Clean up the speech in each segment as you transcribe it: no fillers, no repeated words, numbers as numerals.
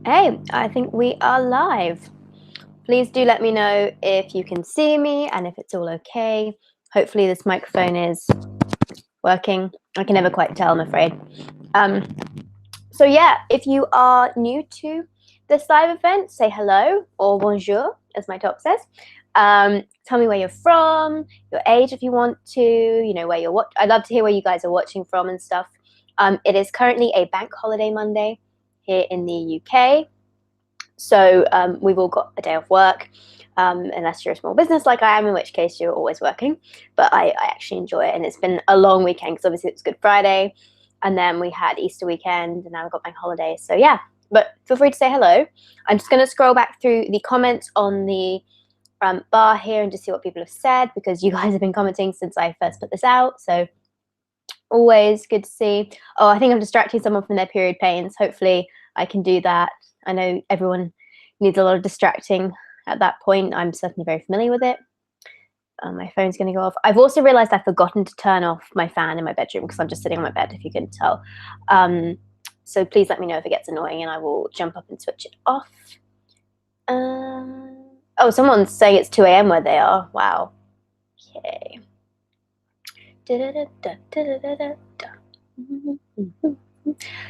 Hey, I think we are live. Please do let me know if you can see me and if it's all okay. Hopefully this microphone is working. I can never quite tell, I'm afraid. Um, so yeah, if you are new to this live event, say hello or bonjour, as my top says. Tell me where you're from, your age if you want to, where you're I'd love to hear where you guys are watching from and stuff. It is currently a bank holiday Monday here in the UK. So we've all got a day off work, unless you're a small business like I am, in which case you're always working. But I actually enjoy it, and it's been a long weekend because obviously it's Good Friday, and then we had Easter weekend, and now we've got bank holiday. So yeah, but feel free to say hello. I'm just going to scroll back through the comments on the bar here and just see what people have said, because you guys have been commenting since I first put this out. So always good to see. Oh, I think I'm distracting someone from their period pains. Hopefully I can do that. I know everyone needs a lot of distracting at that point. I'm certainly very familiar with it. My phone's going to go off. I've also realized I've forgotten to turn off my fan in my bedroom because I'm just sitting on my bed, if you can tell. So please let me know if it gets annoying and I will jump up and switch it off. Oh, someone's saying it's 2 a.m. where they are. Wow. Okay.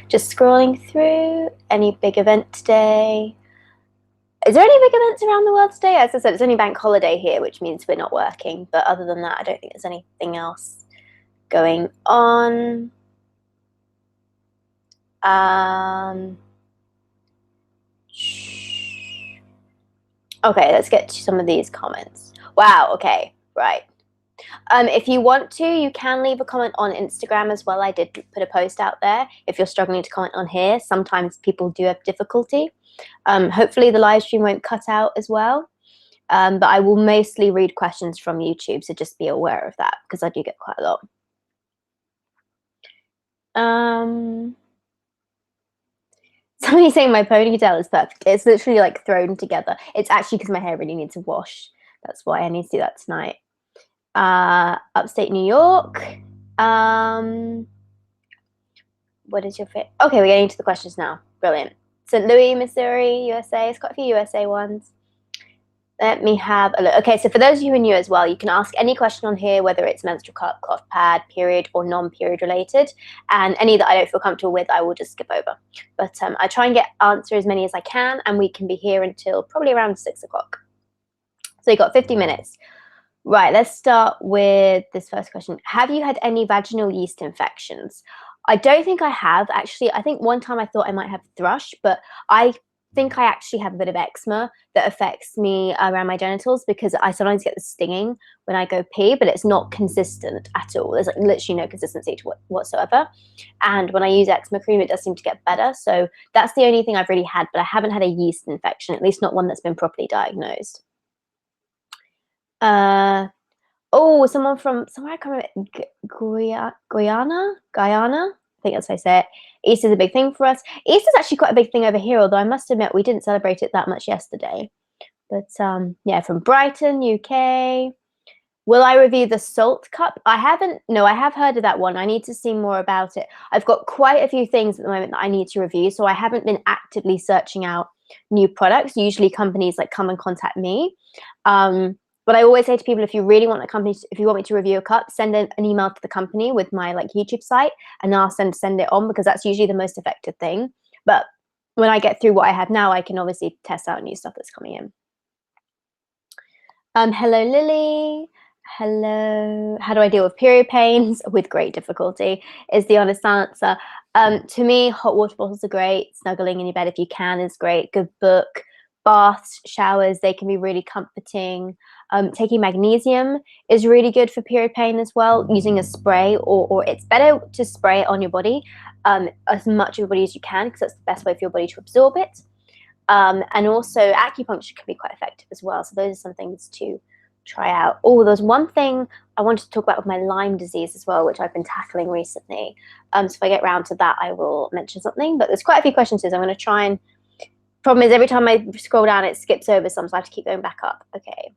Just scrolling through. Any big event today? Is there any big events around the world today? As I said, it's only bank holiday here, which means we're not working. But other than that, I don't think there's anything else going on. Okay, let's get to some of these comments. Wow, okay, right. If you want to, you can leave a comment on Instagram as well. I did put a post out there. If you're struggling to comment on here, sometimes people do have difficulty. Hopefully the live stream won't cut out as well. But I will mostly read questions from YouTube, so just be aware of that because I do get quite a lot. Somebody's saying my ponytail is perfect. It's literally like thrown together. It's actually because my hair really needs a wash. That's why I need to do that tonight. Upstate New York. What is your favorite? Okay, we're getting to the questions now. Brilliant. St. Louis, Missouri, USA. It's got a few USA ones. Let me have a look. Okay, so for those of you who are new as well, you can ask any question on here, whether it's menstrual cup, cloth pad, period, or non-period related. And any that I don't feel comfortable with, I will just skip over. But I try and answer as many as I can, and we can be here until probably around 6 o'clock. So you got 50 minutes. Right, let's start with this first question. Have you had any vaginal yeast infections? I don't think I have, actually. I think one time I thought I might have thrush, but I think I actually have a bit of eczema that affects me around my genitals because I sometimes get the stinging when I go pee, but it's not consistent at all. There's like literally no consistency to whatsoever. And when I use eczema cream, it does seem to get better. So that's the only thing I've really had, but I haven't had a yeast infection, at least not one that's been properly diagnosed. Oh, someone from somewhere, I can't remember, Guyana. I think that's how I say it. Easter's a big thing for us. Easter's actually quite a big thing over here, although I must admit we didn't celebrate it that much yesterday. But yeah, from Brighton, UK. Will I review the Salt Cup? I haven't. No, I have heard of that one. I need to see more about it. I've got quite a few things at the moment that I need to review, so I haven't been actively searching out new products. Usually companies like come and contact me. But I always say to people, if you really want if you want me to review a cup, send an email to the company with my like YouTube site and ask them to send it on, because that's usually the most effective thing. But when I get through what I have now, I can obviously test out new stuff that's coming in. Hello, Lily. Hello. How do I deal with period pains? With great difficulty is the honest answer. To me, hot water bottles are great. Snuggling in your bed if you can is great. Good book. Baths, showers, they can be really comforting. Taking magnesium is really good for period pain as well. Using a spray, or it's better to spray it on your body as much of your body as you can, because that's the best way for your body to absorb it. And also acupuncture can be quite effective as well. So those are some things to try out. Oh, there's one thing I wanted to talk about with my Lyme disease as well, which I've been tackling recently. So if I get around to that, I will mention something. But there's quite a few questions here, so I'm going to try and... Problem is, every time I scroll down, it skips over some, so I have to keep going back up. Okay.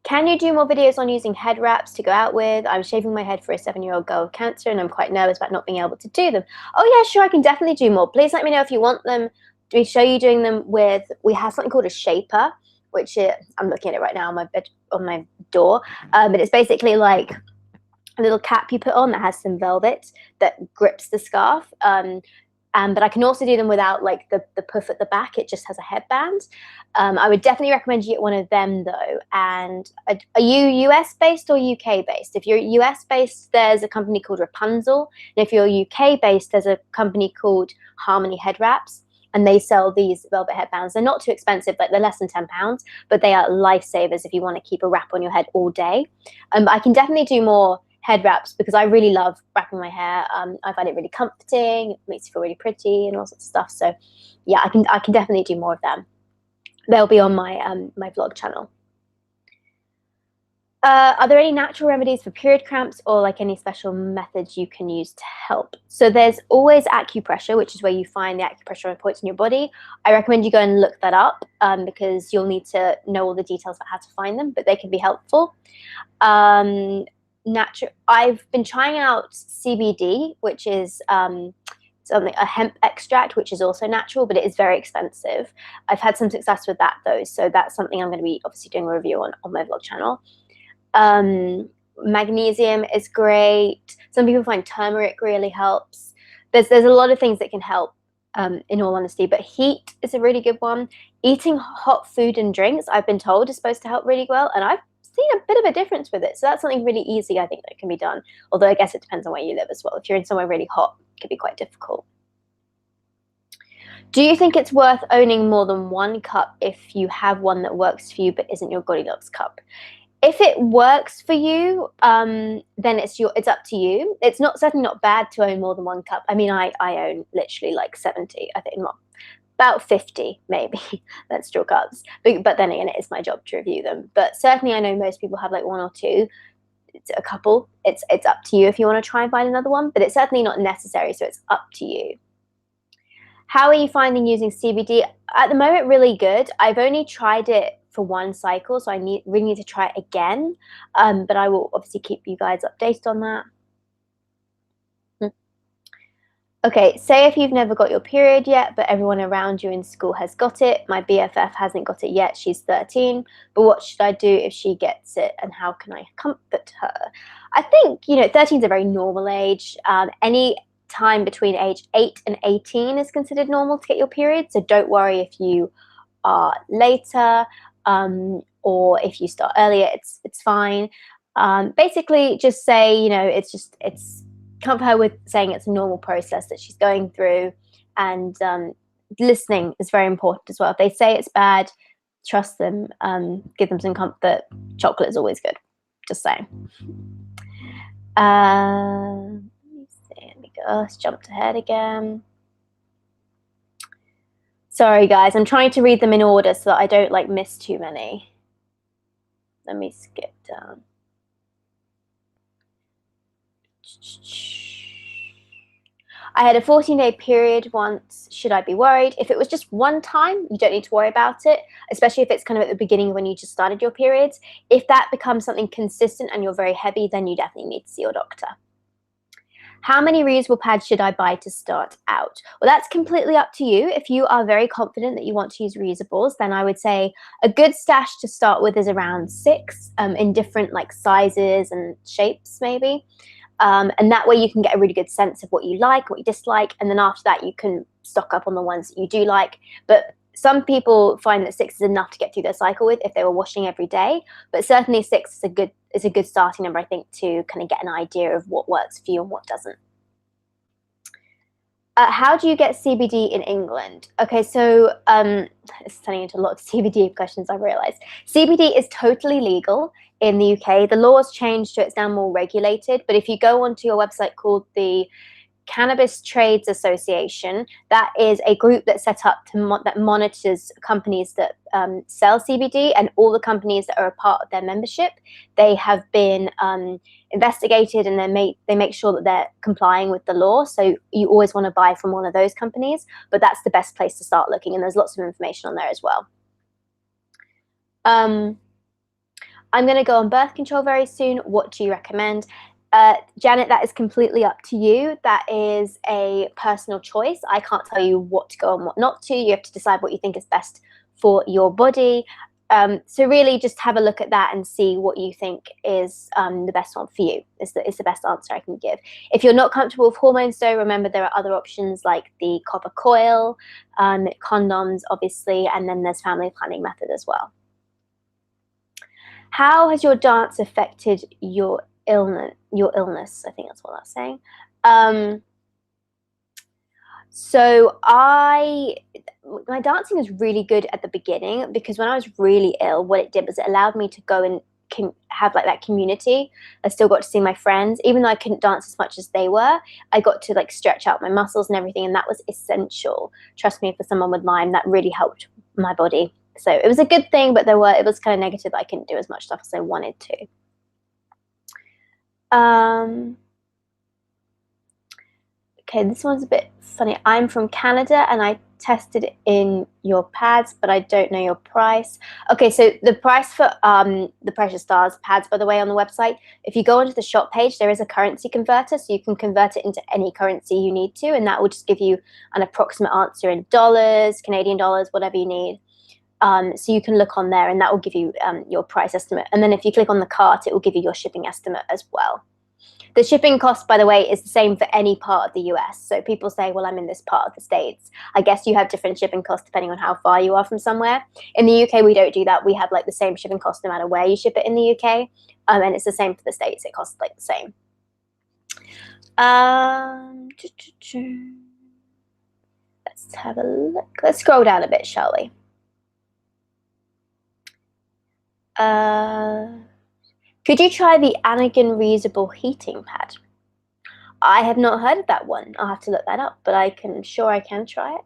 Can you do more videos on using head wraps to go out with? I'm shaving my head for a 7-year-old girl with cancer and I'm quite nervous about not being able to do them. Oh yeah, sure, I can definitely do more. Please let me know if you want them. Do we show you doing them with, we have something called a shaper, which I'm looking at it right now on my bed, on my door. But it's basically like a little cap you put on that has some velvet that grips the scarf. But I can also do them without like the puff at the back. It just has a headband. I would definitely recommend you get one of them though. And are you US based or UK based? If you're US based, there's a company called Rapunzel. And if you're UK based, there's a company called Harmony Head Wraps. And they sell these velvet headbands. They're not too expensive, like they're less than £10, but they are lifesavers if you want to keep a wrap on your head all day. I can definitely do more head wraps because I really love wrapping my hair. I find it really comforting. It makes you feel really pretty and all sorts of stuff. So yeah, I can definitely do more of them. They'll be on my my vlog channel. Are there any natural remedies for period cramps or like any special methods you can use to help? So there's always acupressure, which is where you find the acupressure points in your body. I recommend you go and look that up because you'll need to know all the details about how to find them, but they can be helpful. I've been trying out CBD, which is a hemp extract, which is also natural, but it is very expensive. I've had some success with that though, so that's something I'm going to be obviously doing a review on my vlog channel. Magnesium is great. Some people find turmeric really helps. There's a lot of things that can help, in all honesty, but heat is a really good one. Eating hot food and drinks, I've been told, is supposed to help really well, and I've seen a bit of a difference with it. So that's something really easy, I think, that can be done. Although I guess it depends on where you live as well. If you're in somewhere really hot, it can be quite difficult. Do you think it's worth owning more than one cup if you have one that works for you but isn't your Goldilocks cup? If it works for you, then it's up to you. It's certainly not bad to own more than one cup. I mean, I own literally like 70, I think, not about 50 maybe menstrual cups. But then again, it is my job to review them. But certainly I know most people have like one or two. It's a couple. It's up to you if you want to try and find another one, but it's certainly not necessary, so it's up to you. How are you finding using CBD? At the moment, really good. I've only tried it for one cycle, so I really need to try it again. But I will obviously keep you guys updated on that. Okay, say if you've never got your period yet, but everyone around you in school has got it. My BFF hasn't got it yet. She's 13. But what should I do if she gets it, and how can I comfort her? I think, 13 is a very normal age. Any time between age 8 and 18 is considered normal to get your period. So don't worry if you are later or if you start earlier, it's fine. Basically, just say, it's comfort her with saying it's a normal process that she's going through, and listening is very important as well. If they say it's bad, trust them, give them some comfort. Chocolate is always good, just saying. Let me go. Let's jump ahead again. Sorry guys, I'm trying to read them in order so that I don't like miss too many. Let me skip down. I had a 14-day period once. Should I be worried? If it was just one time, you don't need to worry about it, especially if it's kind of at the beginning when you just started your periods. If that becomes something consistent and you're very heavy, then you definitely need to see your doctor. How many reusable pads should I buy to start out? Well, that's completely up to you. If you are very confident that you want to use reusables, then I would say a good stash to start with is around 6 in different like sizes and shapes maybe. And that way you can get a really good sense of what you like, what you dislike, and then after that you can stock up on the ones that you do like. But some people find that 6 is enough to get through their cycle with if they were washing every day. But certainly 6 is a good starting number, I think, to kind of get an idea of what works for you and what doesn't. How do you get CBD in England? Okay, so it's turning into a lot of CBD questions, I realized. CBD is totally legal in the UK. The law has changed, so it's now more regulated. But if you go onto your website called the Cannabis Trades Association, that is a group that's set up that monitors companies that sell CBD, and all the companies that are a part of their membership, they have been investigated, and they make sure that they're complying with the law. So you always want to buy from one of those companies, but that's the best place to start looking, and there's lots of information on there as well. I'm going to go on birth control very soon. What do you recommend? Janet, that is completely up to you. That is a personal choice. I can't tell you what to go and what not to. You have to decide what you think is best for your body. So really just have a look at that and see what you think is the best one for you. Is the best answer I can give. If you're not comfortable with hormones though, remember there are other options like the copper coil, condoms obviously, and then there's family planning method as well. How has your dance affected your illness? I think that's what that's saying. So my dancing was really good at the beginning because when I was really ill, what it did was it allowed me to go and have like that community. I still got to see my friends, even though I couldn't dance as much as they were. I got to like stretch out my muscles and everything, and that was essential. Trust me, for someone with Lyme, that really helped my body. So it was a good thing, but it was kind of negative that I couldn't do as much stuff as I wanted to. Okay, this one's a bit funny. I'm from Canada and I tested in your pads, but I don't know your price. Okay, so the price for the Precious Stars pads, by the way, on the website, if you go onto the shop page, there is a currency converter, so you can convert it into any currency you need to, and that will just give you an approximate answer in dollars, Canadian dollars, whatever you need. So you can look on there and that will give you your price estimate. And then if you click on the cart, it will give you your shipping estimate as well. The shipping cost, by the way, is the same for any part of the US. So people say, well, I'm in this part of the States. I guess you have different shipping costs depending on how far you are from somewhere. In the UK, we don't do that. We have like the same shipping cost no matter where you ship it in the UK. And it's the same for the States. It costs like the same. Let's have a look. Let's scroll down a bit, shall we? Could you try the Anagen reusable heating pad? I have not heard of that one. I'll have to look that up, but I can try it.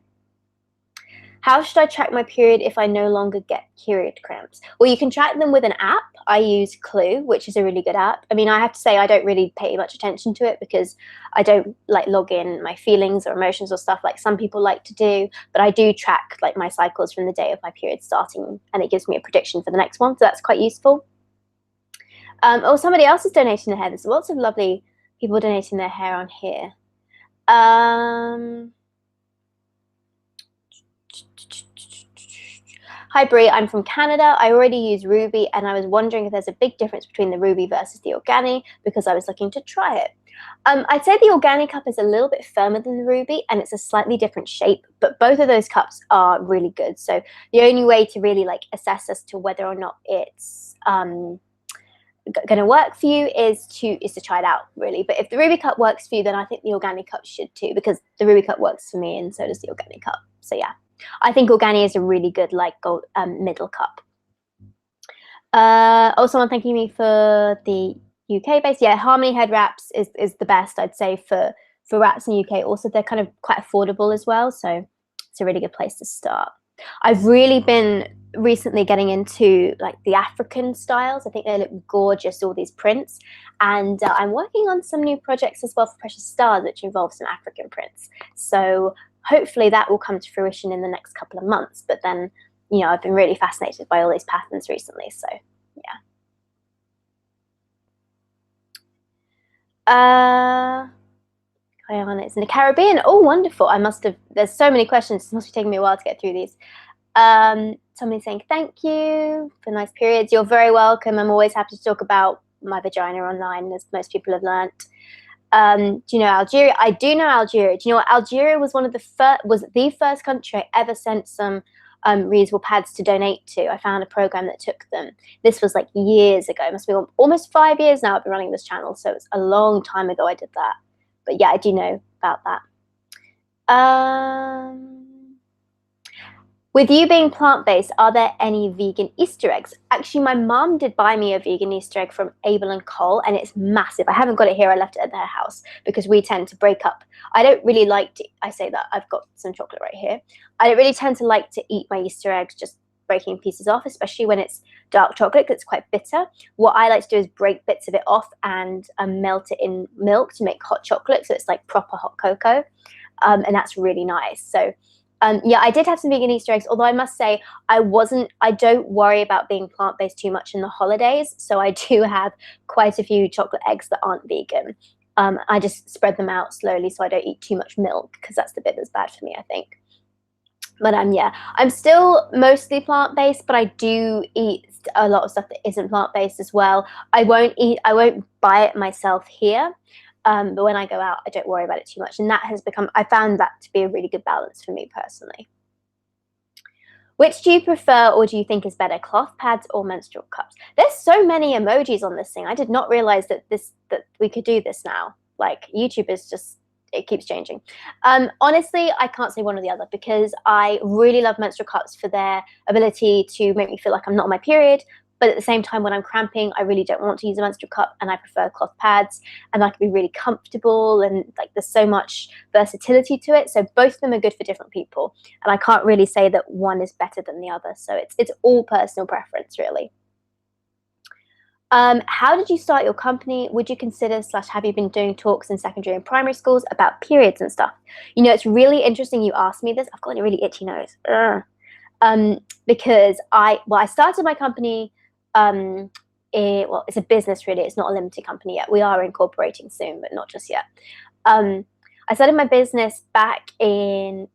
How should I track my period if I no longer get period cramps? Well, you can track them with an app. I use Clue, which is a really good app. I mean, I have to say I don't really pay much attention to it because I don't like log in my feelings or emotions or stuff like some people like to do, but I do track like my cycles from the day of my period starting, and it gives me a prediction for the next one, so that's quite useful. Oh, somebody else is donating their hair. There's lots of lovely people donating their hair on here. Hi Brie, I'm from Canada. I already use Ruby and I was wondering if there's a big difference between the Ruby versus the Organi because I was looking to try it. I'd say the Organi cup is a little bit firmer than the Ruby and it's a slightly different shape, but both of those cups are really good. So the only way to really like assess as to whether or not it's going to work for you is to try it out, really. But if the Ruby cup works for you, then I think the Organi cup should too, because the Ruby cup works for me and so does the Organi cup. So yeah, I think Organi is a really good like gold, middle cup. Someone thanking me for the UK base. Yeah, Harmony head wraps is the best, I'd say, for wraps in the UK. Also, they're kind of quite affordable as well, so it's a really good place to start. I've really been recently getting into like the African styles. I think they look gorgeous, all these prints, and I'm working on some new projects as well for Precious Stars, which involve some African prints. So hopefully that will come to fruition in the next couple of months. But then, you know, I've been really fascinated by all these patterns recently, so yeah. It's in the Caribbean. Oh, wonderful. There's so many questions. It must be taking me a while to get through these. Somebody saying thank you for nice periods. You're very welcome. I'm always happy to talk about my vagina online, as most people have learnt. Do you know Algeria? I do know Algeria. Do you know what? Algeria was the first country I ever sent some reusable pads to donate to. I found a program that took them. This was like years ago. It must be almost 5 years now I've been running this channel, so it's a long time ago I did that. But yeah, I do know about that. With you being plant-based, are there any vegan Easter eggs? Actually, my mom did buy me a vegan Easter egg from Abel and Cole, and it's massive. I haven't got it here. I left it at their house because we tend to break up. I don't really like to, I say that, I've got some chocolate right here. I don't really tend to like to eat my Easter eggs just breaking pieces off, especially when it's dark chocolate because it's quite bitter. What I like to do is break bits of it off and melt it in milk to make hot chocolate, so it's like proper hot cocoa, and that's really nice. So Yeah, I did have some vegan Easter eggs, although I must say I don't worry about being plant-based too much in the holidays. So I do have quite a few chocolate eggs that aren't vegan. I just spread them out slowly so I don't eat too much milk, because that's the bit that's bad for me, I think. But yeah, I'm still mostly plant-based, but I do eat a lot of stuff that isn't plant-based as well. I won't buy it myself here. But when I go out, I don't worry about it too much. And I found that to be a really good balance for me personally. Which do you prefer, or do you think is better, cloth pads or menstrual cups? There's so many emojis on this thing. I did not realize that we could do this now. Like, YouTube is just, it keeps changing. Honestly, I can't say one or the other, because I really love menstrual cups for their ability to make me feel like I'm not on my period. But at the same time, when I'm cramping, I really don't want to use a menstrual cup, and I prefer cloth pads, and that can be really comfortable, and like there's so much versatility to it. So both of them are good for different people, and I can't really say that one is better than the other. So it's all personal preference, really. How did you start your company? Would you consider / have you been doing talks in secondary and primary schools about periods and stuff? You know, it's really interesting you asked me this. I've got a really itchy nose. Because I started my company. It's a business, really. It's not a limited company yet. We are incorporating soon, but not just yet. I started my business back in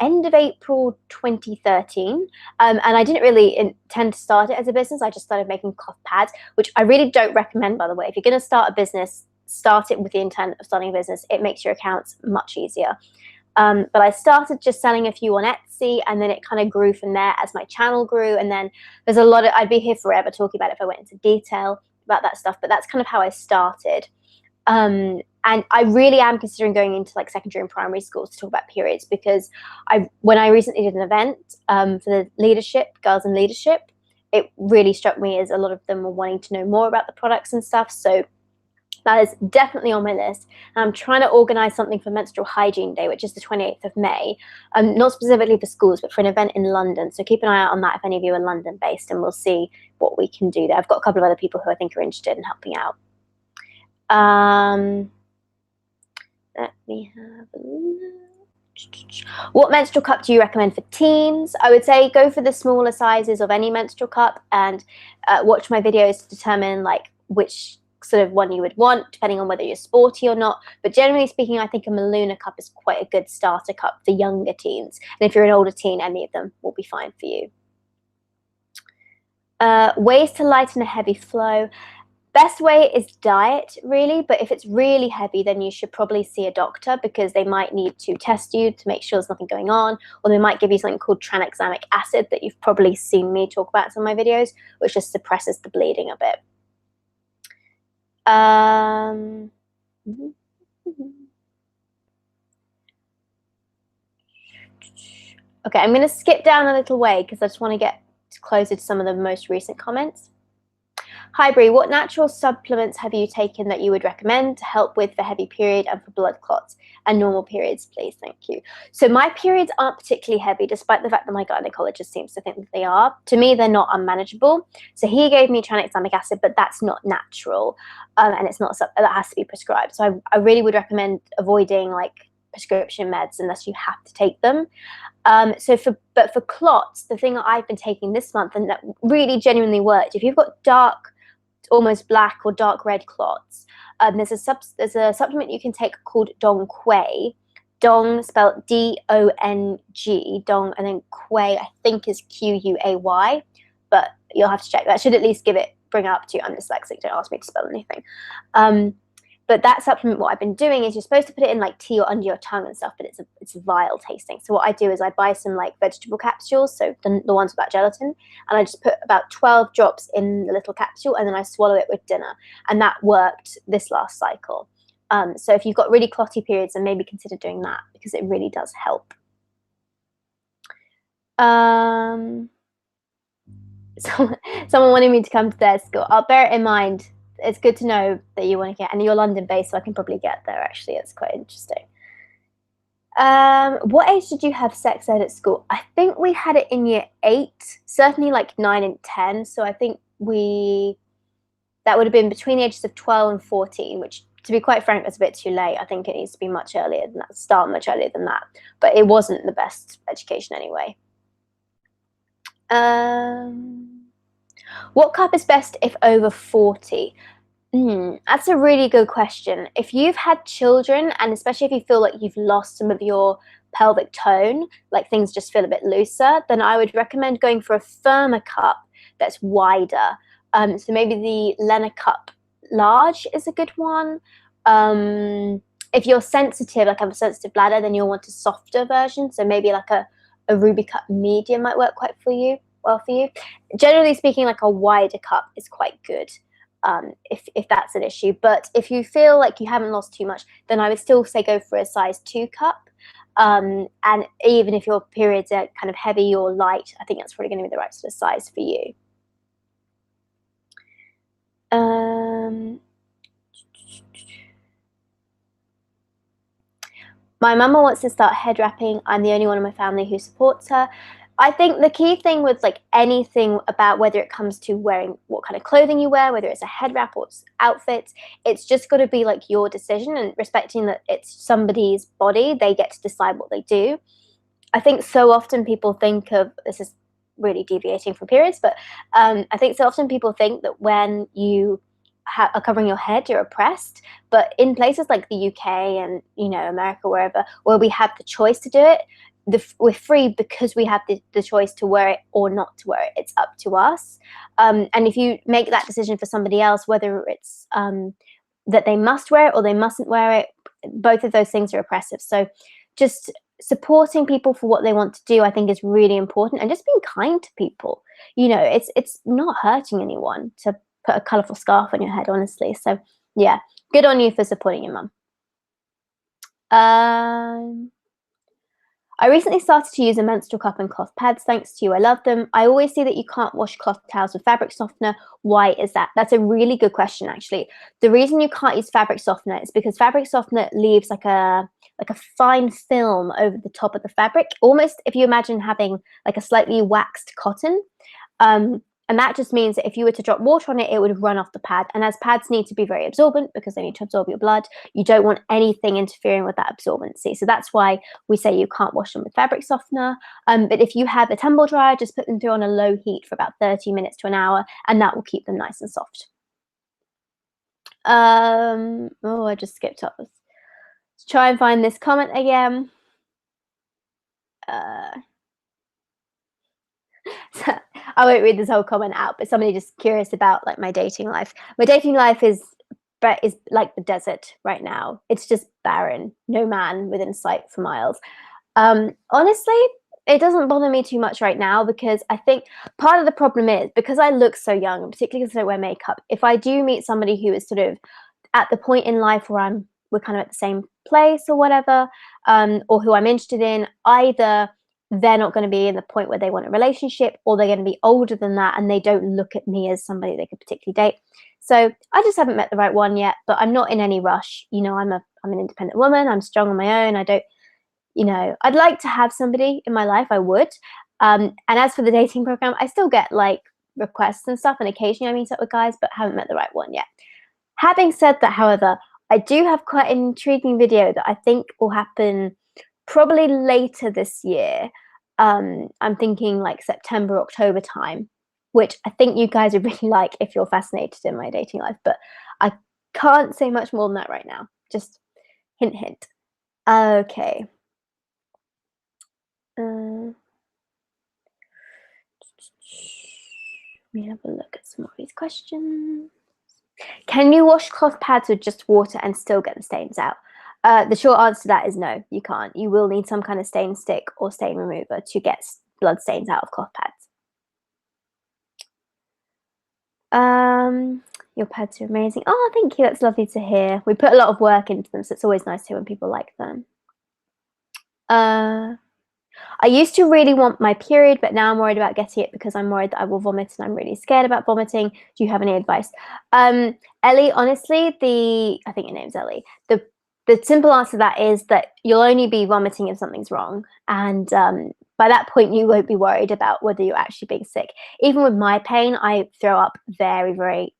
end of April 2013, and I didn't really intend to start it as a business. I just started making cloth pads, which I really don't recommend, by the way. If you're going to start a business, start it with the intent of starting a business. It makes your accounts much easier. But I started just selling a few on Etsy, and then it kind of grew from there as my channel grew. And then there's a lot of, I'd be here forever talking about it if I went into detail about that stuff, but that's kind of how I started. And I really am considering going into like secondary and primary schools to talk about periods, because when I recently did an event for the leadership, girls in leadership, it really struck me as a lot of them were wanting to know more about the products and stuff. So that is definitely on my list. And I'm trying to organize something for Menstrual Hygiene Day, which is the 28th of May, not specifically for schools, but for an event in London. So keep an eye out on that if any of you are London based, and we'll see what we can do there. I've got a couple of other people who I think are interested in helping out. Let me have a look. What menstrual cup do you recommend for teens? I would say go for the smaller sizes of any menstrual cup, and watch my videos to determine like which sort of one you would want, depending on whether you're sporty or not. But generally speaking, I think a Maluna cup is quite a good starter cup for younger teens. And if you're an older teen, any of them will be fine for you. Ways to lighten a heavy flow. Best way is diet, really, but if it's really heavy, then you should probably see a doctor, because they might need to test you to make sure there's nothing going on, or they might give you something called tranexamic acid that you've probably seen me talk about in some of my videos, which just suppresses the bleeding a bit. Okay, I'm going to skip down a little way because I just want to get closer to some of the most recent comments. Hi Brie, what natural supplements have you taken that you would recommend to help with the heavy period and for blood clots and normal periods, please? Thank you. So my periods aren't particularly heavy, despite the fact that my gynecologist seems to think that they are. To me, they're not unmanageable. So he gave me tranexamic acid, but that's not natural, and it's not that has to be prescribed. So I really would recommend avoiding like prescription meds unless you have to take them. But for clots, the thing that I've been taking this month and that really genuinely worked, if you've got dark, almost black or dark red clots, there's a supplement you can take called Dong Quay. Dong spelled D-O-N-G, Dong, and then Quay I think is Q-U-A-Y, but you'll have to check. That should at least bring up to you. I'm dyslexic, don't ask me to spell anything. But that supplement, what I've been doing is you're supposed to put it in like tea or under your tongue and stuff, but it's vile tasting. So what I do is I buy some like vegetable capsules, so the ones without gelatin, and I just put about 12 drops in the little capsule, and then I swallow it with dinner. And that worked this last cycle. So if you've got really clotty periods, then maybe consider doing that, because it really does help. Someone wanted me to come to their school. I'll bear it in mind. It's good to know that you want to get, and you're London based, so I can probably get there. Actually, it's quite interesting. What age did you have sex ed at school? I think we had it in year 8, certainly like 9 and 10. So I think that would have been between the ages of 12 and 14, which to be quite frank, it's a bit too late. I think it needs to be much earlier than that, start much earlier than that. But it wasn't the best education anyway. What cup is best if over 40? That's a really good question. If you've had children, and especially if you feel like you've lost some of your pelvic tone, like things just feel a bit looser, then I would recommend going for a firmer cup that's wider. So maybe the Lena cup large is a good one. If you're sensitive, like have a sensitive bladder, then you'll want a softer version. So maybe like a ruby cup medium might work quite well for you. Generally speaking, like a wider cup is quite good. If that's an issue. But if you feel like you haven't lost too much, then I would still say go for a size 2 cup. And even if your periods are kind of heavy or light, I think that's probably going to be the right sort of size for you. My mama wants to start head wrapping. I'm the only one in my family who supports her. I think the key thing with like anything about whether it comes to wearing what kind of clothing you wear, whether it's a head wrap or outfits, it's just got to be like your decision, and respecting that it's somebody's body. They get to decide what they do. I think so often people think of, this is really deviating from periods, but I think so often people think that when you are covering your head, you're oppressed. But in places like the UK and, you know, America, wherever, where we have the choice to do it, we're free because we have the choice to wear it or not to wear it. It's up to us. And if you make that decision for somebody else, whether it's that they must wear it or they mustn't wear it, both of those things are oppressive. So just supporting people for what they want to do, I think, is really important, and just being kind to people. You know, it's not hurting anyone to put a colourful scarf on your head, honestly. So yeah, good on you for supporting your mum. I recently started to use a menstrual cup and cloth pads. Thanks to you, I love them. I always see that you can't wash cloth towels with fabric softener. Why is that? That's a really good question, actually. The reason you can't use fabric softener is because fabric softener leaves like a fine film over the top of the fabric, almost if you imagine having like a slightly waxed cotton. And that just means that if you were to drop water on it, it would run off the pad. And as pads need to be very absorbent because they need to absorb your blood, you don't want anything interfering with that absorbency. So that's why we say you can't wash them with fabric softener. But if you have a tumble dryer, just put them through on a low heat for about 30 minutes to an hour, and that will keep them nice and soft. Oh, I just skipped up. Let's try and find this comment again. So I won't read this whole comment out, but somebody just curious about like my dating life. My dating life is like the desert right now. It's just barren, no man within sight for miles. Honestly, it doesn't bother me too much right now, because I think part of the problem is because I look so young, and particularly because I wear makeup, if I do meet somebody who is sort of at the point in life where we're kind of at the same place or whatever, or who I'm interested in, either they're not going to be in the point where they want a relationship, or they're going to be older than that and they don't look at me as somebody they could particularly date. So I just haven't met the right one yet, but I'm not in any rush. You know, I'm an independent woman. I'm strong on my own. I don't, you know, I'd like to have somebody in my life. I would. And as for the dating program, I still get like requests and stuff, and occasionally I meet up with guys, but haven't met the right one yet. Having said that, however, I do have quite an intriguing video that I think will happen probably later this year. I'm thinking like September, October time, which I think you guys would really like if you're fascinated in my dating life, but I can't say much more than that right now. Just hint, hint. Okay. Let me have a look at some of these questions. Can you wash cloth pads with just water and still get the stains out? The short answer to that is no, you can't. You will need some kind of stain stick or stain remover to get blood stains out of cloth pads. Your pads are amazing. Oh, thank you. That's lovely to hear. We put a lot of work into them, so it's always nice to hear when people like them. I used to really want my period, but now I'm worried about getting it because I'm worried that I will vomit, and I'm really scared about vomiting. Do you have any advice? Ellie, honestly, I think your name's Ellie. The simple answer to that is that you'll only be vomiting if something's wrong. And by that point, you won't be worried about whether you're actually being sick. Even with my pain, I throw up very, very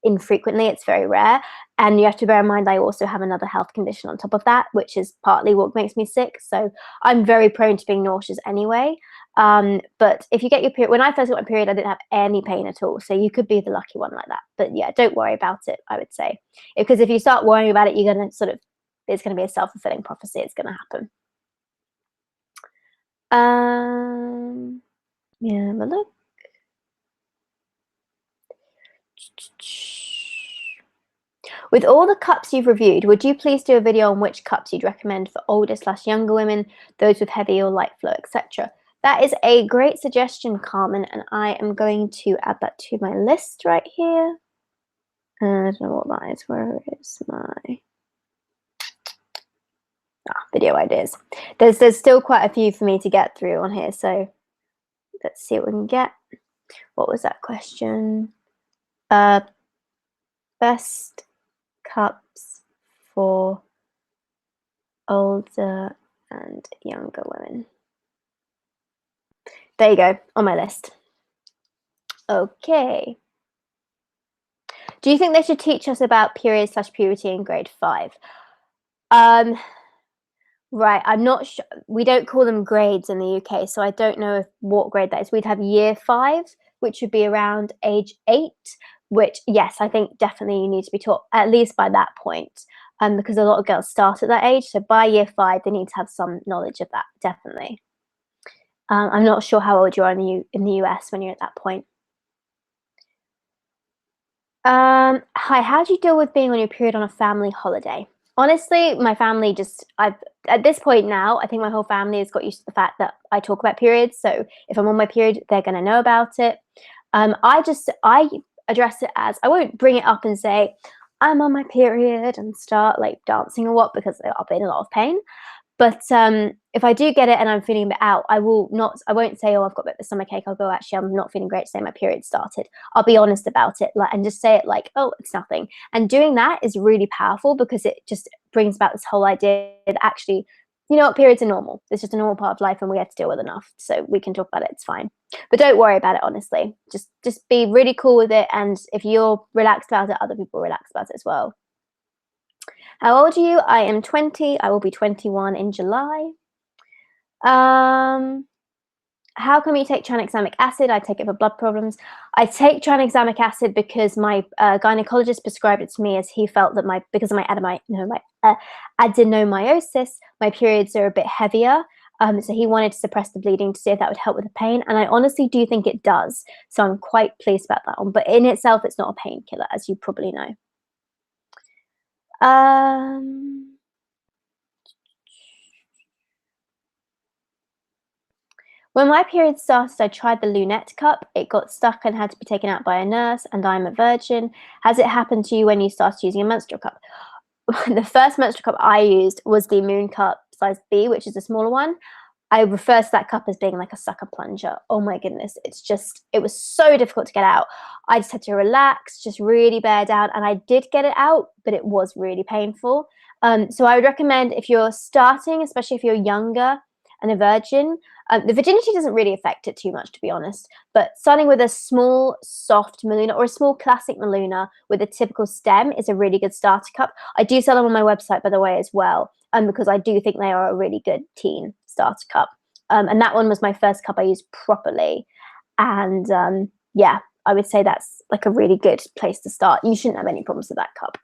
infrequently. It's very rare. And you have to bear in mind, I also have another health condition on top of that, which is partly what makes me sick. So I'm very prone to being nauseous anyway. But if you get your period, when I first got my period, I didn't have any pain at all. So you could be the lucky one like that. But yeah, don't worry about it, I would say. Because if you start worrying about it, you're going to it's going to be a self-fulfilling prophecy. It's going to happen. Yeah, but look. With all the cups you've reviewed, would you please do a video on which cups you'd recommend for older/younger women, those with heavy or light flow, etc.? That is a great suggestion, Carmen, and I am going to add that to my list right here. I don't know what that is. Where is my video ideas? There's still quite a few for me to get through on here, so let's see what we can get. What was that question? Best cups for older and younger women. There you go, on my list. Okay. Do you think they should teach us about periods/puberty in grade 5? Right, I'm not sure. We don't call them grades in the UK, so I don't know what grade that is. We'd have year 5, which would be around age 8, which, yes, I think definitely you need to be taught at least by that point, because a lot of girls start at that age. So by year 5, they need to have some knowledge of that, definitely. I'm not sure how old you are in the US when you're at that point. Hi, how do you deal with being on your period on a family holiday? Honestly, my family at this point now, I think my whole family has got used to the fact that I talk about periods. So if I'm on my period, they're going to know about it. I address it as, I won't bring it up and say, I'm on my period and start like dancing or what, because I'll be in a lot of pain. But if I do get it and I'm feeling a bit out, I won't say, oh, I've got a bit of a stomachache. I'll go, actually, I'm not feeling great today. My period started. I'll be honest about it, and just say it like, oh, it's nothing. And doing that is really powerful, because it just brings about this whole idea that actually, you know what, periods are normal. It's just a normal part of life, and we have to deal with enough. So we can talk about it. It's fine. But don't worry about it, honestly. Just be really cool with it. And if you're relaxed about it, other people relax about it as well. How old are you? I am 20. I will be 21 in July. How come you take tranexamic acid? I take it for blood problems. I take tranexamic acid because my gynecologist prescribed it to me, as he felt that because of my adenomyosis, my periods are a bit heavier. So he wanted to suppress the bleeding to see if that would help with the pain. And I honestly do think it does. So I'm quite pleased about that one. But in itself, it's not a painkiller, as you probably know. When my period started, I tried the lunette cup. It got stuck and had to be taken out by a nurse, and I'm a virgin. Has it happened to you when you started using a menstrual cup? The first menstrual cup I used was the Moon Cup size B, which is a smaller one. I refer to that cup as being like a sucker plunger. Oh my goodness, it was so difficult to get out. I just had to relax, just really bear down, and I did get it out, but it was really painful. So I would recommend, if you're starting, especially if you're younger and a virgin, the virginity doesn't really affect it too much, to be honest, but starting with a small, soft Maluna or a small classic Maluna with a typical stem is a really good starter cup. I do sell them on my website, by the way, as well, because I do think they are a really good teen starter cup. And that one was my first cup I used properly. And yeah, I would say that's like a really good place to start. You shouldn't have any problems with that cup.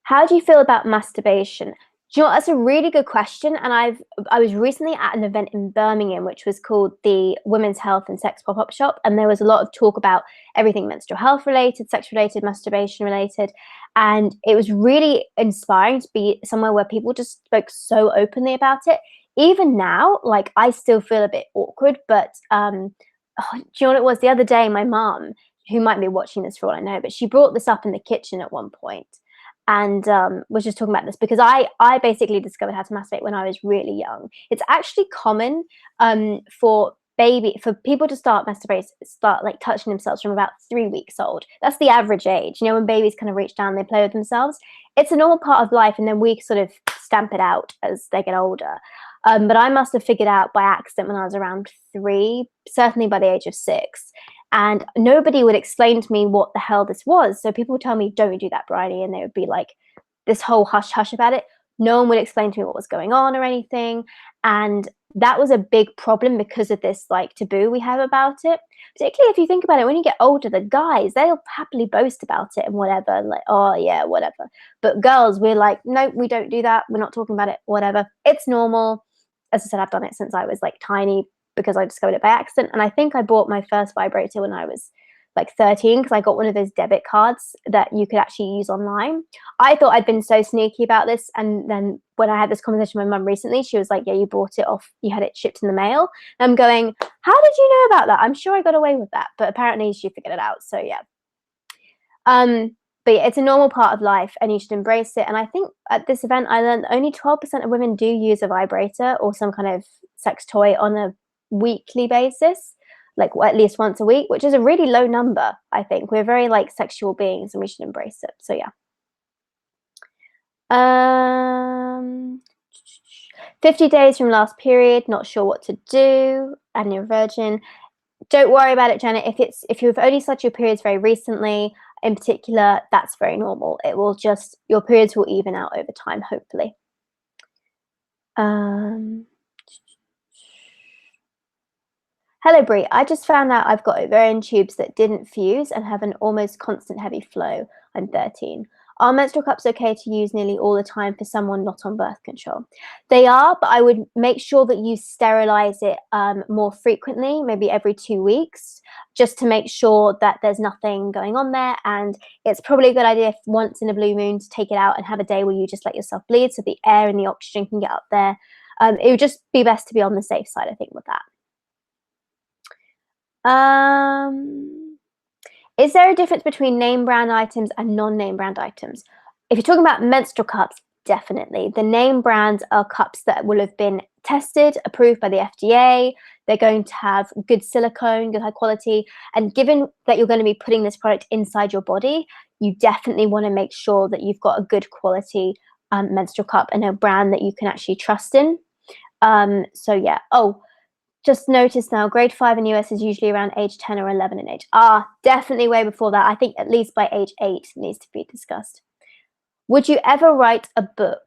How do you feel about masturbation? Do you know what? That's a really good question. And I was recently at an event in Birmingham, which was called the Women's Health and Sex Pop-Up Shop. And there was a lot of talk about everything menstrual health related, sex related, masturbation related. And it was really inspiring to be somewhere where people just spoke so openly about it. Even now, like, I still feel a bit awkward, but do you know what it was? The other day, my mom, who might be watching this for all I know, but she brought this up in the kitchen at one point. And was just talking about this because I basically discovered how to masturbate when I was really young. It's actually common for people to start like touching themselves from about 3 weeks old. That's the average age. You know, when babies kind of reach down, they play with themselves. It's a normal part of life, and then we sort of stamp it out as they get older. But I must have figured out by accident when I was around 3, certainly by the age of 6. and nobody would explain to me what the hell this was. So people would tell me, don't do that, Bridie, and they would be like this whole hush hush about it. No one would explain to me what was going on or anything, and that was a big problem because of this like taboo we have about it. Particularly if you think about it, when you get older, the guys, they'll happily boast about it and whatever, like, oh yeah, whatever. But girls, we're like, no, we don't do that, we're not talking about it, whatever, it's normal. As I said, I've done it since I was like tiny because I discovered it by accident. And I think I bought my first vibrator when I was like 13 because I got one of those debit cards that you could actually use online. I thought I'd been so sneaky about this, and then when I had this conversation with my mum recently, she was like, yeah, you bought it off, you had it shipped in the mail. And I'm going, how did you know about that? I'm sure I got away with that, but apparently she figured it out. So yeah. But yeah, it's a normal part of life and you should embrace it. And I think at this event I learned only 12% of women do use a vibrator or some kind of sex toy on a weekly basis, like at least once a week, which is a really low number. I think we're very like sexual beings and we should embrace it. So yeah. 50 days from last period, not sure what to do, and you're a virgin. Don't worry about it, Janet. If you've only started your periods very recently, in particular, that's very normal. It will just, your periods will even out over time, hopefully. Hello, Brie. I just found out I've got ovarian tubes that didn't fuse and have an almost constant heavy flow. I'm 13. Are menstrual cups okay to use nearly all the time for someone not on birth control? They are, but I would make sure that you sterilize it more frequently, maybe every 2 weeks, just to make sure that there's nothing going on there. And it's probably a good idea if once in a blue moon to take it out and have a day where you just let yourself bleed so the air and the oxygen can get up there. It would just be best to be on the safe side, I think, with that. Is there a difference between name brand items and non-name brand items? If you're talking about menstrual cups, definitely. The name brands are cups that will have been tested, approved by the FDA. They're going to have good silicone, good high quality. And given that you're going to be putting this product inside your body, you definitely want to make sure that you've got a good quality menstrual cup and a brand that you can actually trust in. So yeah. Oh, just noticed now, grade 5 in US is usually around age 10 or 11 in age. Definitely way before that. I think at least by age 8 needs to be discussed. Would you ever write a book?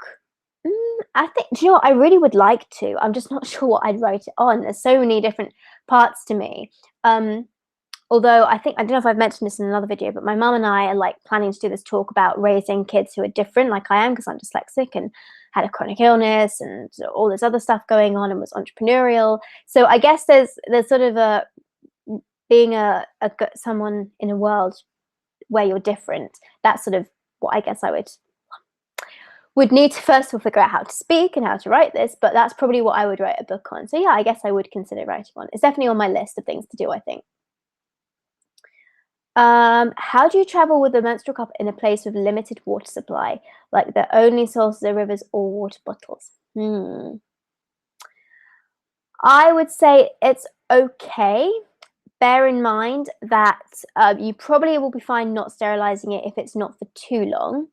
I think, do you know what? I really would like to. I'm just not sure what I'd write it on. There's so many different parts to me. Although I don't know if I've mentioned this in another video, but my mum and I are like planning to do this talk about raising kids who are different, like I am, because I'm dyslexic and had a chronic illness and all this other stuff going on and was entrepreneurial. So I guess there's sort of a being someone in a world where you're different. That's sort of what I guess I would need to first of all figure out how to speak and how to write this, but that's probably what I would write a book on. So yeah, I guess I would consider writing one. It's definitely on my list of things to do, I think. How do you travel with a menstrual cup in a place with limited water supply, like the only sources are rivers or water bottles? I would say it's okay. Bear in mind that you probably will be fine not sterilizing it if it's not for too long.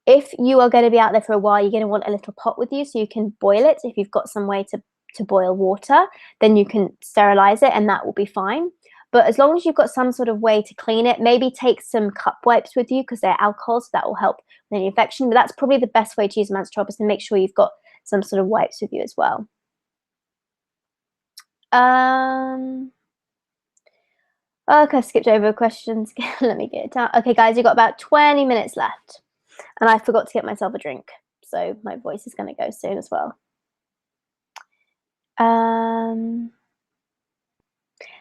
If you are going to be out there for a while, you're going to want a little pot with you so you can boil it. If you've got some way to boil water, then you can sterilize it and that will be fine. But as long as you've got some sort of way to clean it, maybe take some cup wipes with you because they're alcohol, so that will help with any infection. But that's probably the best way to use a menstrual cup, is to make sure you've got some sort of wipes with you as well. Okay, I've skipped over questions. Let me get it down. Okay, guys, you've got about 20 minutes left. And I forgot to get myself a drink, so my voice is going to go soon as well.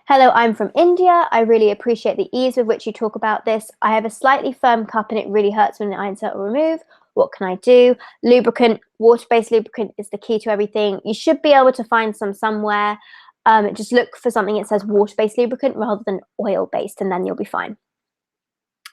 Hello, I'm from India. I really appreciate the ease with which you talk about this. I have a slightly firm cup and it really hurts when I insert or remove. What can I do? Lubricant, water-based lubricant is the key to everything. You should be able to find some somewhere. Just look for something that says water-based lubricant rather than oil-based, and then you'll be fine.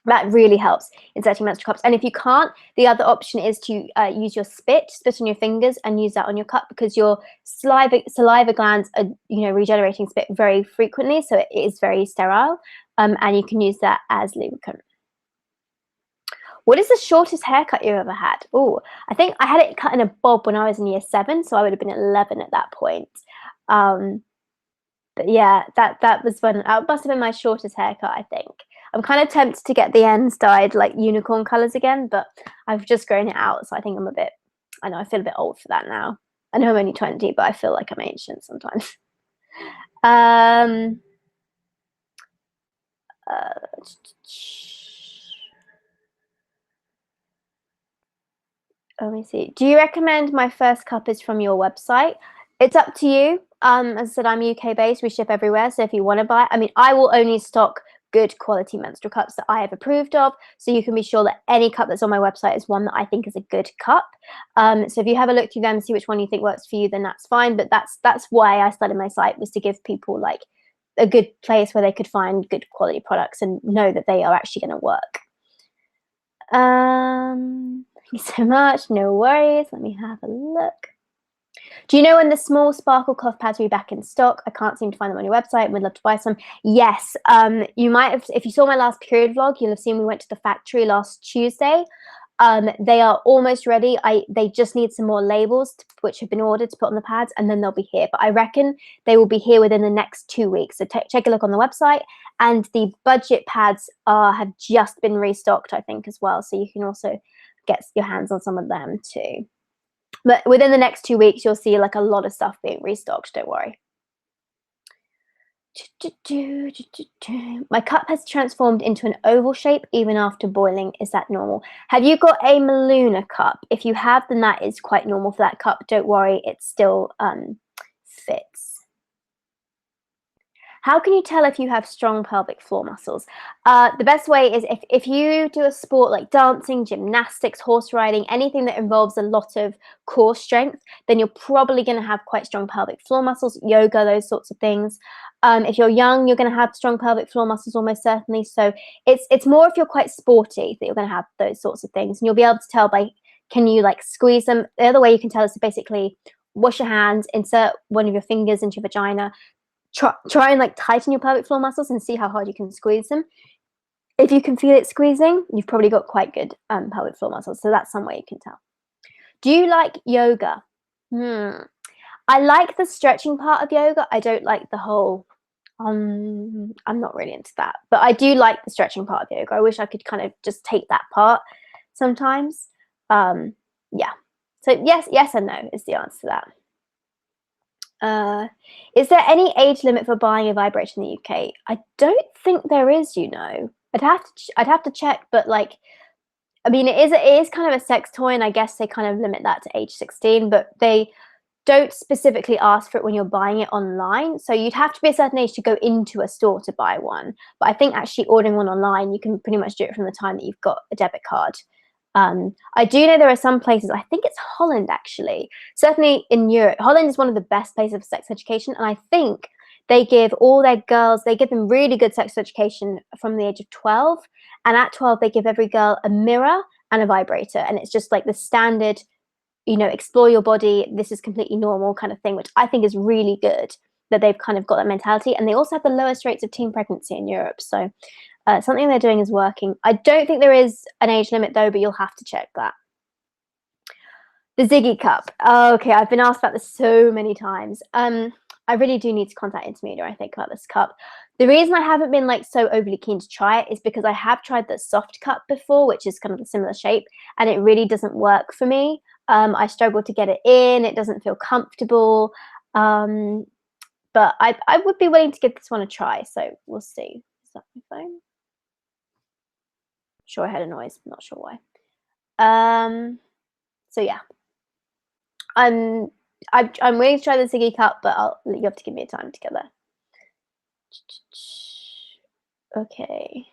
That really helps inserting menstrual cups. And if you can't, the other option is to use your spit on your fingers and use that on your cup, because your saliva glands are, regenerating spit very frequently, so it is very sterile, and you can use that as lubricant. What is the shortest haircut you've ever had? Oh, I think I had it cut in a bob when I was in year 7, so I would have been 11 at that point. But yeah, that was when that must have been my shortest haircut, I think. I'm kind of tempted to get the ends dyed like unicorn colors again, but I've just grown it out, so I think I'm a bit. I know I feel a bit old for that now. I know I'm only 20, but I feel like I'm ancient sometimes. Um, uh, Let me see. Do you recommend my first cup is from your website? It's up to you. As I said, I'm UK based. We ship everywhere. So if you want to buy, I mean, I will only stock good quality menstrual cups that I have approved of. So you can be sure that any cup that's on my website is one that I think is a good cup. So if you have a look through them and see which one you think works for you, then that's fine. But that's why I started my site, was to give people like a good place where they could find good quality products and know that they are actually going to work. Thank you so much. No worries. Let me have a look. Do you know when the small sparkle cloth pads will be back in stock? I can't seem to find them on your website. We'd love to buy some. Yes. You might have, if you saw my last period vlog, you'll have seen we went to the factory last Tuesday. They are almost ready. They just need some more labels, which have been ordered to put on the pads, and then they'll be here. But I reckon they will be here within the next 2 weeks. So take a look on the website. And the budget pads have just been restocked, I think, as well. So you can also get your hands on some of them too. But within the next 2 weeks, you'll see like a lot of stuff being restocked. Don't worry. My cup has transformed into an oval shape even after boiling. Is that normal? Have you got a Maluna cup? If you have, then that is quite normal for that cup. Don't worry, it still fits. How can you tell if you have strong pelvic floor muscles? The best way is if you do a sport like dancing, gymnastics, horse riding, anything that involves a lot of core strength, then you're probably going to have quite strong pelvic floor muscles, yoga, those sorts of things. If you're young, you're going to have strong pelvic floor muscles almost certainly. So it's more if you're quite sporty that you're going to have those sorts of things. And you'll be able to tell by, can you like squeeze them? The other way you can tell is to basically wash your hands, insert one of your fingers into your vagina, try and like tighten your pelvic floor muscles and see how hard you can squeeze them. If you can feel it squeezing, you've probably got quite good pelvic floor muscles. So that's some way you can tell. Do you like yoga? I like the stretching part of yoga. I don't like the whole, I'm not really into that. But I do like the stretching part of yoga. I wish I could kind of just take that part sometimes. Yeah. So yes and no is the answer to that. Is there any age limit for buying a vibrator in the UK? I don't think there is, you know. I'd have to check, but like, I mean, it is kind of a sex toy, and I guess they kind of limit that to age 16, but they don't specifically ask for it when you're buying it online. So you'd have to be a certain age to go into a store to buy one. But I think actually ordering one online, you can pretty much do it from the time that you've got a debit card. I do know there are some places, I think it's Holland actually, certainly in Europe. Holland is one of the best places for sex education, and I think they give all their girls, they give them really good sex education from the age of 12, and at 12 they give every girl a mirror and a vibrator, and it's just like the standard, you know, explore your body, this is completely normal kind of thing, which I think is really good that they've kind of got that mentality. And they also have the lowest rates of teen pregnancy in Europe, so something they're doing is working. I don't think there is an age limit though, but you'll have to check that. The Ziggy cup. Okay, I've been asked about this so many times. I really do need to contact intermediary, I think, about this cup. The reason I haven't been like so overly keen to try it is because I have tried the soft cup before, which is kind of a similar shape, and it really doesn't work for me. I struggle to get it in. It doesn't feel comfortable. But I would be willing to give this one a try. So we'll see. Is that my phone? Sure, I had a noise. I'm not sure why. So yeah, I'm willing to try the Ziggy cup, but you have to give me a time to get there. Okay.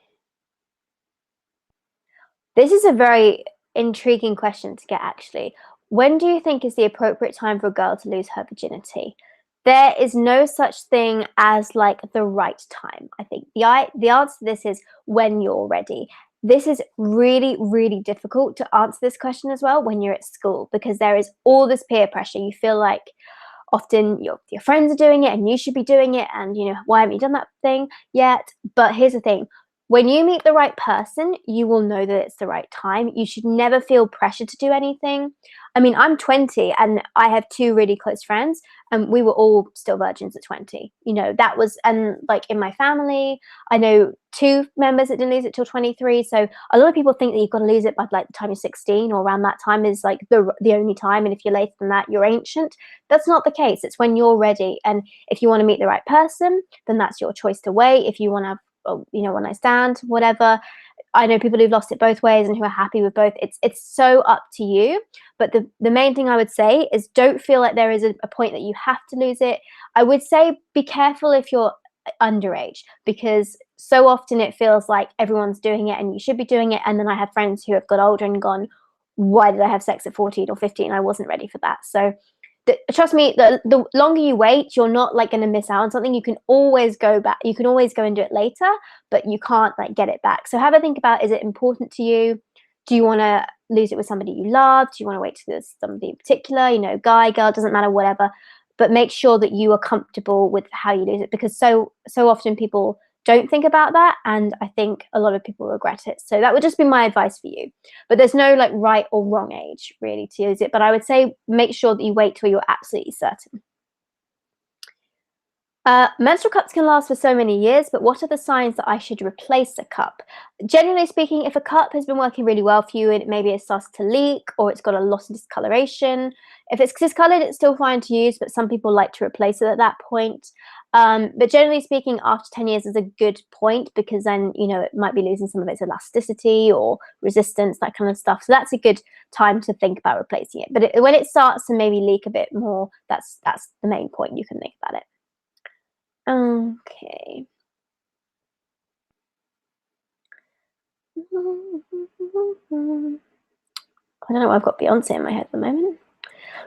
This is a very intriguing question to get, actually. When do you think is the appropriate time for a girl to lose her virginity? There is no such thing as like the right time. I think the answer to this is when you're ready. This is really, really difficult to answer this question as well when you're at school, because there is all this peer pressure. You feel like often your friends are doing it and you should be doing it, and you know, why haven't you done that thing yet? But here's the thing. When you meet the right person, you will know that it's the right time. You should never feel pressure to do anything. I mean, I'm 20 and I have 2 really close friends, and we were all still virgins at 20. You know, that was, and like in my family, I know 2 members that didn't lose it till 23. So a lot of people think that you've got to lose it by like the time you're 16 or around that time is like the only time. And if you're later than that, you're ancient. That's not the case. It's when you're ready. And if you want to meet the right person, then that's your choice to wait. If you want to have, you know, one night stand, whatever. I know people who've lost it both ways and who are happy with both. It's so up to you. But the main thing I would say is don't feel like there is a point that you have to lose it. I would say be careful if you're underage, because so often it feels like everyone's doing it and you should be doing it. And then I have friends who have got older and gone, why did I have sex at 14 or 15? I wasn't ready for that. So trust me, the longer you wait, you're not like going to miss out on something. You can always go back. You can always go and do it later, but you can't like get it back. So have a think about, is it important to you? Do you want to lose it with somebody you love? Do you want to wait till there's somebody in particular, you know, guy, girl, doesn't matter, whatever. But make sure that you are comfortable with how you lose it, because so often people don't think about that, and I think a lot of people regret it. So that would just be my advice for you. But there's no like right or wrong age really to use it, but I would say make sure that you wait till you're absolutely certain. Menstrual cups can last for so many years, but what are the signs that I should replace a cup? Generally speaking, if a cup has been working really well for you and maybe it starts to leak or it's got a lot of discoloration, if it's discolored, it's still fine to use, but some people like to replace it at that point. But generally speaking, after 10 years is a good point, because then, you know, it might be losing some of its elasticity or resistance, that kind of stuff. So that's a good time to think about replacing it. But when it starts to maybe leak a bit more, that's the main point you can think about it. Okay. I don't know why I've got Beyonce in my head at the moment.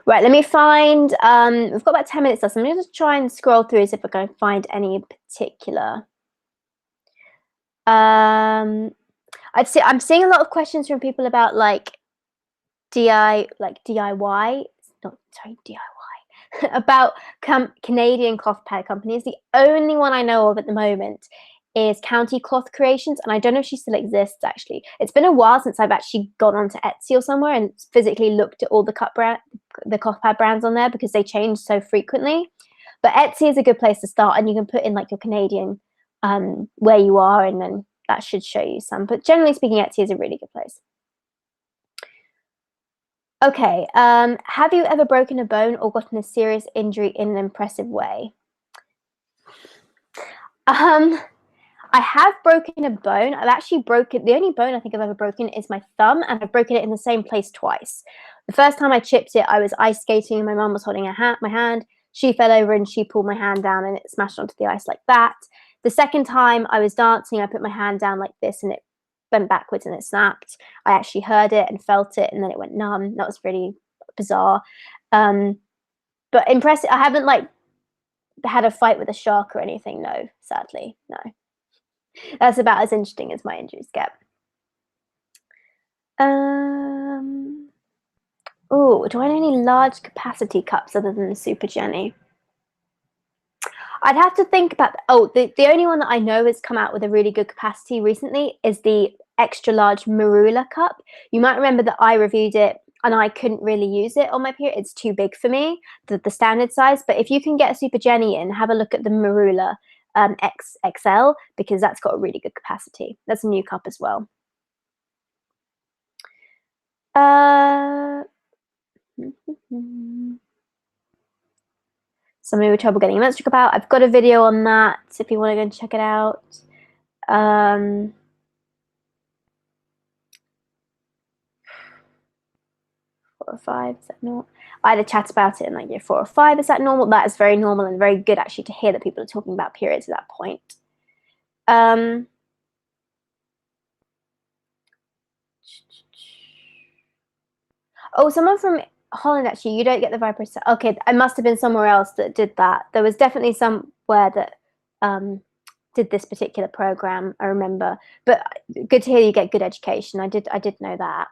Right, let me find, we've got about 10 minutes left. So I'm going to just try and scroll through as if I can find any in particular. I'm seeing a lot of questions from people about like DIY, not sorry, DIY, about Canadian cloth pad companies. The only one I know of at the moment is County Cloth Creations, and I don't know if she still exists actually. It's been a while since I've actually gone onto Etsy or somewhere and physically looked at all the cloth pad brands on there, because they change so frequently. But Etsy is a good place to start, and you can put in like your Canadian where you are, and then that should show you some. But generally speaking, Etsy is a really good place. Okay, have you ever broken a bone or gotten a serious injury in an impressive way? I have broken a bone. I've actually broken, the only bone I think I've ever broken is my thumb, and I've broken it in the same place twice. The first time I chipped it, I was ice skating and my mum was holding my hand. She fell over and she pulled my hand down and it smashed onto the ice like that. The second time I was dancing, I put my hand down like this and it bent backwards and it snapped. I actually heard it and felt it, and then it went numb. That was really bizarre. But impressive. I haven't like had a fight with a shark or anything, no, sadly, no. That's about as interesting as my injuries get. Oh, do I know any large capacity cups other than the Super Jenny? I'd have to think about, the only one that I know has come out with a really good capacity recently is the extra large Marula cup. You might remember that I reviewed it and I couldn't really use it on my period. It's too big for me, the standard size. But if you can get a Super Jenny in, have a look at the Marula XL, because that's got a really good capacity. That's a new cup as well. Somebody with trouble getting a menstrual cup out. I've got a video on that if you want to go and check it out. 4 or 5, is that normal? I had a chat about it in like year 4 or 5. Is that normal? That is very normal and very good actually to hear that people are talking about periods at that point. Oh, someone from Holland actually. You don't get the vibrator. Okay, I must have been somewhere else that did that. There was definitely somewhere that did this particular program, I remember. But good to hear you get good education. I did know that.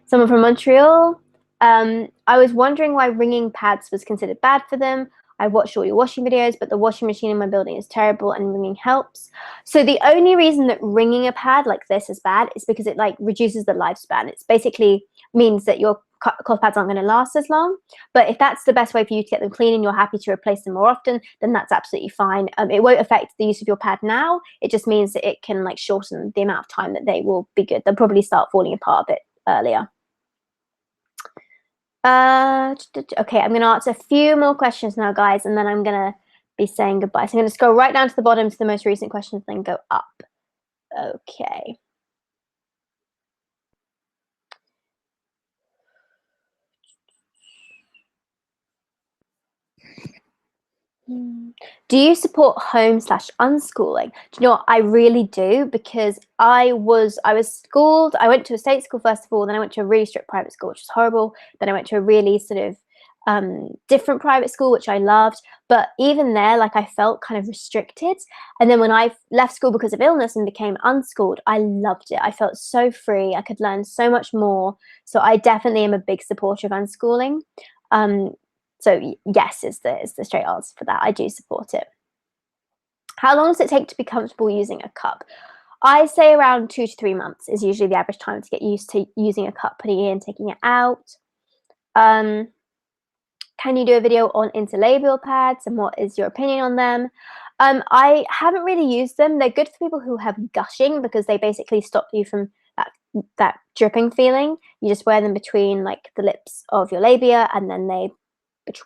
Someone from Montreal. I was wondering why ringing pads was considered bad for them. I watched all your washing videos, but the washing machine in my building is terrible and ringing helps. So the only reason that ringing a pad like this is bad is because it like reduces the lifespan. It's basically means that your cloth pads aren't going to last as long. But if that's the best way for you to get them clean and you're happy to replace them more often, then that's absolutely fine. It won't affect the use of your pad now. It just means that it can like shorten the amount of time that they will be good. They'll probably start falling apart a bit earlier. Okay, I'm going to answer a few more questions now, guys, and then I'm going to be saying goodbye. So I'm going to scroll right down to the bottom to the most recent questions, then go up. Okay. Do you support home/unschooling? Do you know what? I really do, because I was schooled. I went to a state school first of all, then I went to a really strict private school, which was horrible. Then I went to a really sort of different private school, which I loved. But even there, like, I felt kind of restricted. And then when I left school because of illness and became unschooled, I loved it. I felt so free. I could learn so much more. So I definitely am a big supporter of unschooling. So yes is the straight answer for that. I do support it. How long does it take to be comfortable using a cup? I say around 2 to 3 months is usually the average time to get used to using a cup, putting it in, taking it out. Can you do a video on interlabial pads, and what is your opinion on them? I haven't really used them. They're good for people who have gushing, because they basically stop you from that dripping feeling. You just wear them between like the lips of your labia, and then they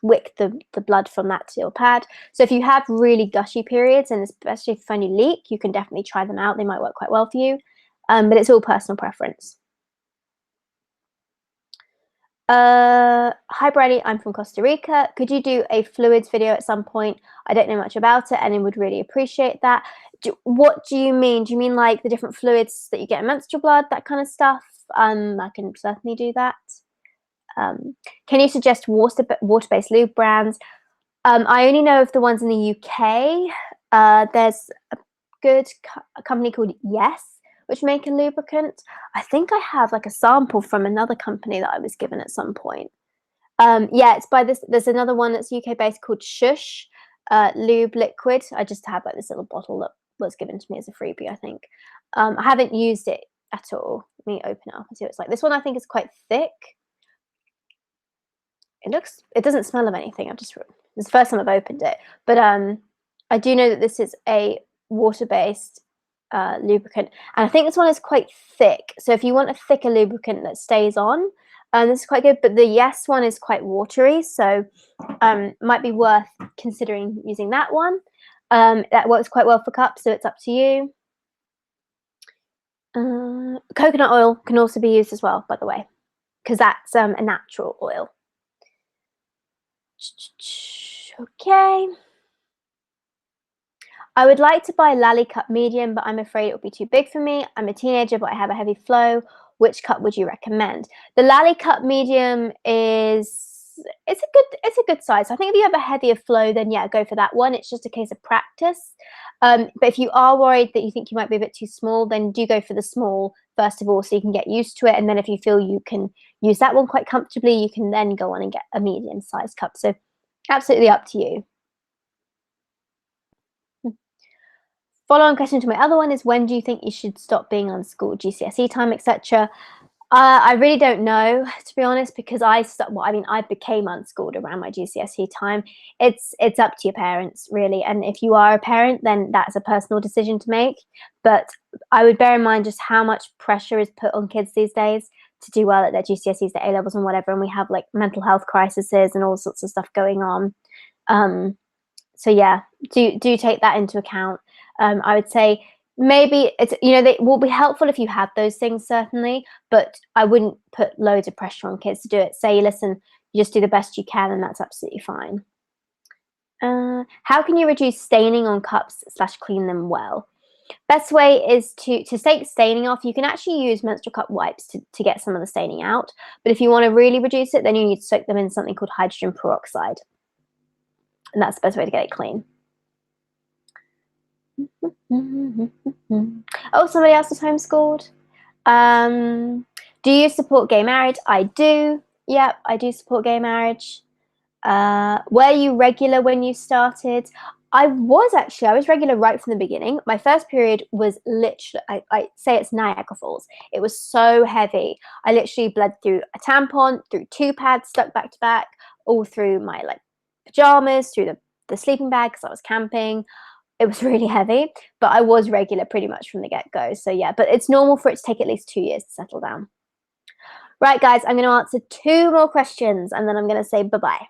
wick the blood from that to your pad. So if you have really gushy periods, and especially if you find you leak, you can definitely try them out. They might work quite well for you, but it's all personal preference. Hi Brady, I'm from Costa Rica. Could you do a fluids video at some point? I don't know much about it, and I would really appreciate that. What do you mean? Do you mean like the different fluids that you get in menstrual blood, that kind of stuff? I can certainly do that. Can you suggest water-based lube brands? I only know of the ones in the UK. There's a good company called Yes, which make a lubricant. I think I have like a sample from another company that I was given at some point. Yeah, it's by this. There's another one that's UK based called Shush Lube Liquid. I just have like this little bottle that was given to me as a freebie, I think. I haven't used it at all. Let me open it up and see what it's like. This one I think is quite thick. It doesn't smell of anything. It's the first time I've opened it, but I do know that this is a water-based lubricant, and I think this one is quite thick. So if you want a thicker lubricant that stays on, this is quite good. But the Yes one is quite watery, so might be worth considering using that one. That works quite well for cups, so it's up to you. Coconut oil can also be used as well, by the way, because that's a natural oil. Okay. I would like to buy Lally Cup Medium, but I'm afraid it would be too big for me. I'm a teenager, but I have a heavy flow. Which cup would you recommend? The Lally Cup Medium it's a good size. I think if you have a heavier flow, then yeah, go for that one. It's just a case of practice. But if you are worried that you think you might be a bit too small, then do go for the small first of all, so you can get used to it. And then if you feel you can use that one quite comfortably, you can then go on and get a medium-sized cup. So absolutely up to you. Follow-on question to my other one is, when do you think you should stop being unschooled? GCSE time, etc. I really don't know, to be honest, because I became unschooled around my GCSE time. It's up to your parents, really. And if you are a parent, then that's a personal decision to make. But I would bear in mind just how much pressure is put on kids these days to do well at their GCSEs, their A-levels and whatever. And we have like mental health crises and all sorts of stuff going on. So yeah, do take that into account. I would say maybe they will be helpful if you have those things, certainly, but I wouldn't put loads of pressure on kids to do it. Say, listen, you just do the best you can, and that's absolutely fine. How can you reduce staining on cups / clean them well? Best way is to take staining off. You can actually use menstrual cup wipes to get some of the staining out, but if you want to really reduce it, then you need to soak them in something called hydrogen peroxide, and that's the best way to get it clean. Oh, somebody else was homeschooled. Do you support gay marriage? I do. Yep, I do support gay marriage. Were you regular when you started? I was regular right from the beginning. My first period was literally, I say it's Niagara Falls. It was so heavy. I literally bled through a tampon, through 2 pads stuck back to back, all through my like pajamas, through the sleeping bag because I was camping. It was really heavy, but I was regular pretty much from the get-go. So yeah, but it's normal for it to take at least 2 years to settle down. Right, guys, I'm going to answer 2 more questions and then I'm going to say bye-bye.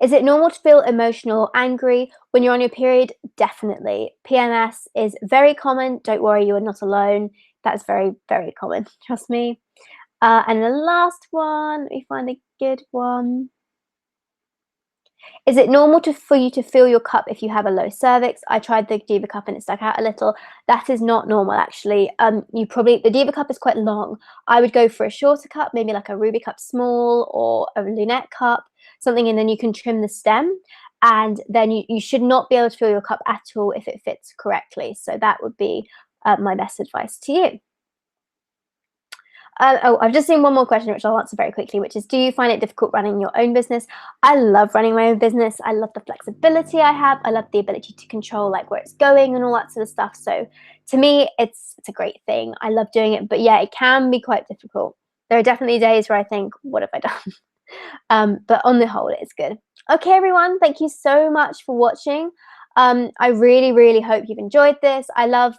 Is it normal to feel emotional or angry when you're on your period? Definitely. PMS is very common. Don't worry, you are not alone. That's very, very common. Trust me. And the last one, let me find a good one. Is it normal for you to feel your cup if you have a low cervix? I tried the Diva cup and it stuck out a little. That is not normal, actually. The Diva cup is quite long. I would go for a shorter cup, maybe like a Ruby cup small or a lunette cup, something, and then you can trim the stem. And then you should not be able to fill your cup at all if it fits correctly. So that would be my best advice to you. I've just seen one more question, which I'll answer very quickly, which is, do you find it difficult running your own business? I love running my own business. I love the flexibility I have. I love the ability to control like where it's going and all that sort of stuff. So to me, it's a great thing. I love doing it, but yeah, it can be quite difficult. There are definitely days where I think, what have I done? But on the whole, it's good. Okay, everyone, thank you so much for watching. I really, really hope you've enjoyed this. I love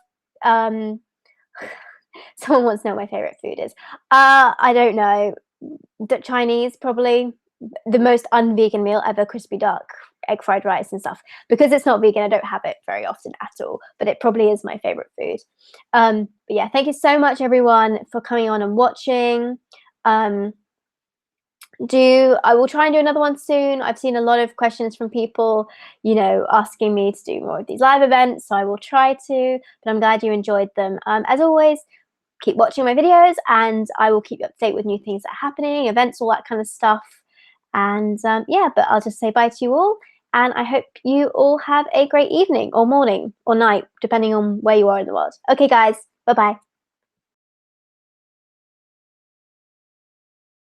someone wants to know what my favorite food is. I don't know. Chinese, probably. The most un-vegan meal ever, crispy duck, egg fried rice and stuff. Because it's not vegan, I don't have it very often at all, but it probably is my favorite food. But yeah, thank you so much, everyone, for coming on and watching. I will try and do another one soon. I've seen a lot of questions from people, asking me to do more of these live events, so I will try to, but I'm glad you enjoyed them. As always, keep watching my videos and I will keep you up to date with new things that are happening, events, all that kind of stuff. And yeah, but I'll just say bye to you all. And I hope you all have a great evening or morning or night, depending on where you are in the world. Okay, guys, bye-bye.